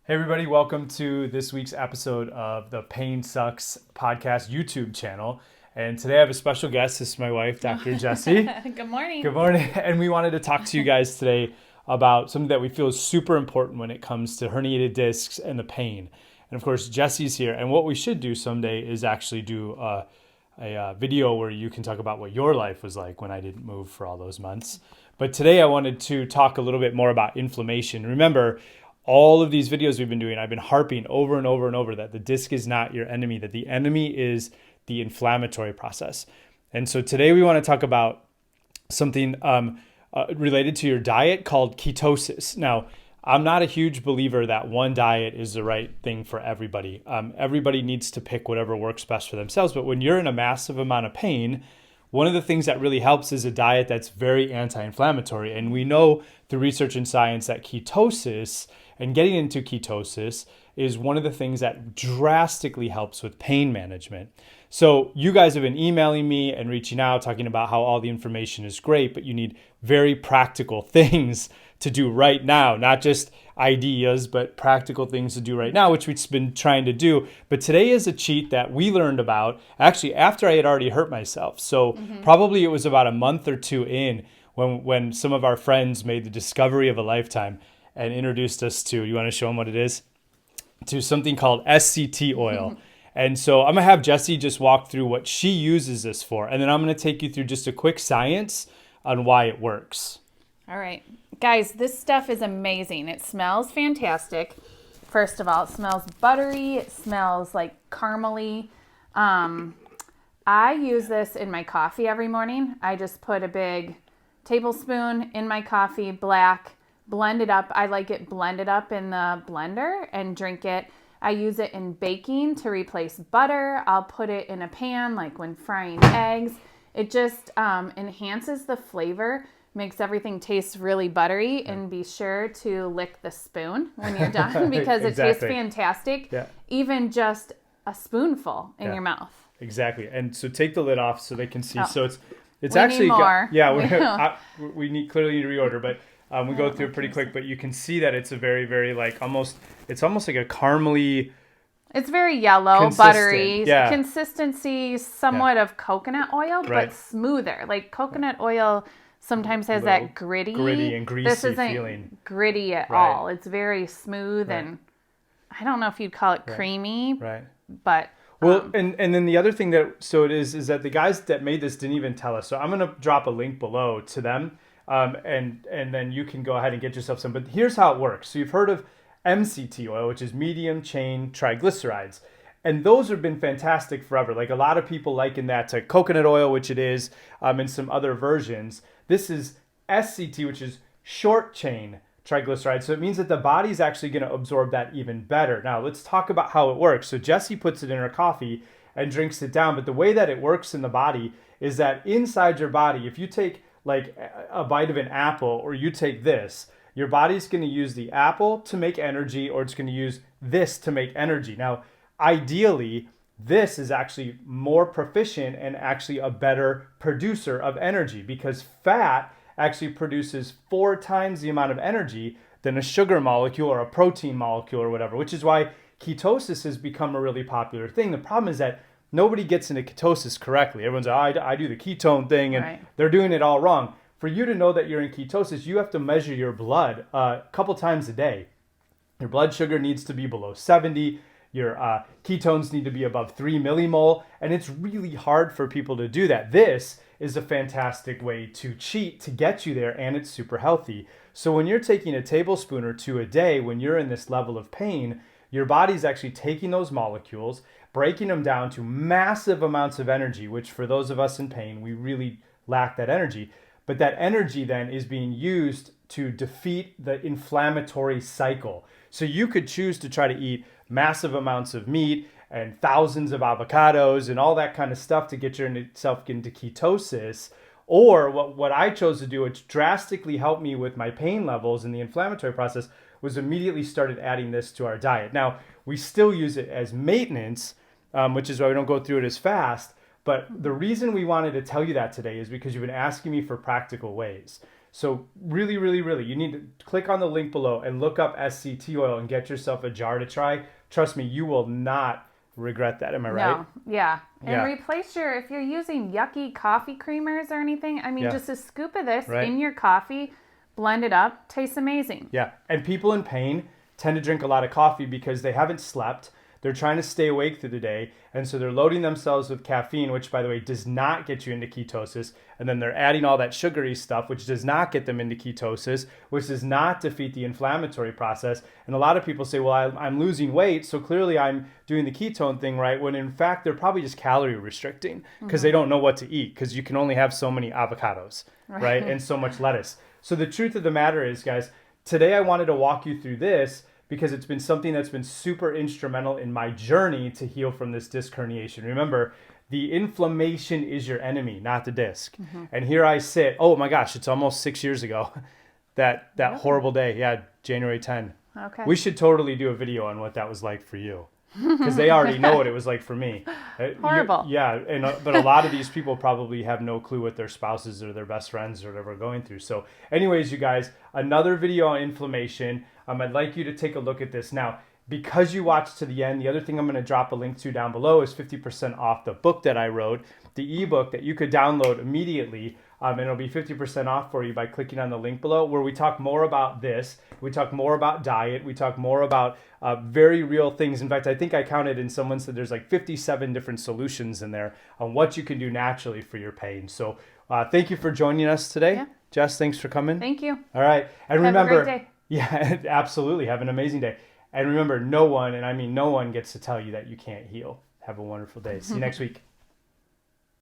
Hey everybody, welcome to this week's episode of the Pain Sucks podcast YouTube channel. And today I have a special guest. This is my wife, Dr. Jessie. Good morning. Good morning. And we wanted to talk to you guys today about something that we feel is super important when it comes to herniated discs and the pain. And of course, Jessie's here. And what we should do someday is actually do a video where you can talk about what your life was like when I didn't move for all those months. But today I wanted to talk a little bit more about inflammation. Remember, all of these videos we've been doing, I've been harping over and over and over that the disc is not your enemy, that the enemy is the inflammatory process. And so today we want to talk about something related to your diet called ketosis. Now, I'm not a huge believer that one diet is the right thing for everybody. Everybody needs to pick whatever works best for themselves. But when you're in a massive amount of pain, one of the things that really helps is a diet that's very anti-inflammatory. And we know through research and science that ketosis and getting into ketosis is one of the things that drastically helps with pain management. So you guys have been emailing me and reaching out talking about how all the information is great, but you need very practical things to do right now, not just ideas, but practical things to do right now, which we've been trying to do. But today is a cheat that we learned about actually after I had already hurt myself. So probably it was about a month or two in when some of our friends made the discovery of a lifetime and introduced us to, you want to show them what it is? To something called SCT oil. And so I'm going to have Jessie just walk through what she uses this for. And then I'm going to take you through just a quick science on why it works. All right. Guys, this stuff is amazing. It smells fantastic. First of all, it smells buttery. It smells like caramely. I use this in my coffee every morning. I just put a big tablespoon in my coffee, black, blend it up. I like it blended up in the blender and drink it. I use it in baking to replace butter. I'll put it in a pan like when frying eggs. It just enhances the flavor, makes everything taste really buttery, and be sure to lick the spoon when you're done because it tastes fantastic. Yeah. Even just a spoonful in your mouth. Exactly. And so take the lid off so they can see. Oh. So it's we actually need more. We clearly need to reorder, but we go through it pretty quick. But you can see that it's a very, very it's almost like a caramely. It's very yellow, buttery, consistency, somewhat of coconut oil, but smoother. Like coconut oil sometimes has that gritty and greasy this isn't feeling. Gritty at all. It's very smooth and I don't know if you'd call it creamy, but well, and then the other thing that is that the guys that made this didn't even tell us. So I'm gonna drop a link below to them, and then you can go ahead and get yourself some. But here's how it works. So you've heard of MCT oil, which is medium chain triglycerides. And those have been fantastic forever. Like a lot of people liken that to coconut oil, which it is, and some other versions. This is SCT, which is short chain triglycerides. So it means that the body's actually going to absorb that even better. Now let's talk about how it works. So Jessie puts it in her coffee and drinks it down. But the way that it works in the body is that inside your body, if you take like a bite of an apple or you take this, your body's going to use the apple to make energy, or it's going to use this to make energy. Now, ideally, this is actually more proficient and actually a better producer of energy because fat actually produces 4 times the amount of energy than a sugar molecule or a protein molecule or whatever, which is why ketosis has become a really popular thing. The problem is that nobody gets into ketosis correctly. Everyone's like, I do the ketone thing, and they're doing it all wrong. For you to know that you're in ketosis, you have to measure your blood a couple times a day. Your blood sugar needs to be below 70. Your ketones need to be above 3 millimole. And it's really hard for people to do that. This is a fantastic way to cheat to get you there, and it's super healthy. So when you're taking a tablespoon or 2 a day, when you're in this level of pain, your body's actually taking those molecules, breaking them down to massive amounts of energy, which for those of us in pain, we really lack that energy. But that energy then is being used to defeat the inflammatory cycle. So you could choose to try to eat massive amounts of meat and thousands of avocados and all that kind of stuff to get yourself into ketosis. Or what I chose to do, which drastically helped me with my pain levels and the inflammatory process, was immediately started adding this to our diet. Now, we still use it as maintenance, which is why we don't go through it as fast. But the reason we wanted to tell you that today is because you've been asking me for practical ways. So really, really, really, you need to click on the link below and look up SCT oil and get yourself a jar to try. Trust me, you will not regret that. Am I right? No, yeah. And Yeah. replace if you're using yucky coffee creamers or anything, I mean, Yeah. just a scoop of this Right. in your coffee, blend it up, tastes amazing. Yeah. And people in pain tend to drink a lot of coffee because they haven't slept. They're trying to stay awake through the day. And so they're loading themselves with caffeine, which, by the way, does not get you into ketosis. And then they're adding all that sugary stuff, which does not get them into ketosis, which does not defeat the inflammatory process. And a lot of people say, well, I'm losing weight, so clearly I'm doing the ketone thing right, when in fact they're probably just calorie restricting because they don't know what to eat, because you can only have so many avocados, right? And so much lettuce. So the truth of the matter is, guys, today I wanted to walk you through this because it's been something that's been super instrumental in my journey to heal from this disc herniation. Remember, the inflammation is your enemy, not the disc. And here I sit, oh my gosh, it's almost 6 years ago, that horrible day. Yeah, January 10. Okay. We should totally do a video on what that was like for you, because they already know what it was like for me. Horrible. But a lot of these people probably have no clue what their spouses or their best friends or whatever are going through. So anyways, you guys, another video on inflammation. I'd like you to take a look at this. Now, because you watched to the end, the other thing I'm going to drop a link to down below is 50% off the book that I wrote, the ebook that you could download immediately. And it'll be 50% off for you by clicking on the link below, where we talk more about this. We talk more about diet. We talk more about very real things. In fact, I think I counted, and someone said there's like 57 different solutions in there on what you can do naturally for your pain. So thank you for joining us today. Yeah. Jess, thanks for coming. Thank you. All right. And Have remember, a great day. yeah, absolutely. Have an amazing day. And remember, no one, and I mean no one, gets to tell you that you can't heal. Have a wonderful day. See you next week.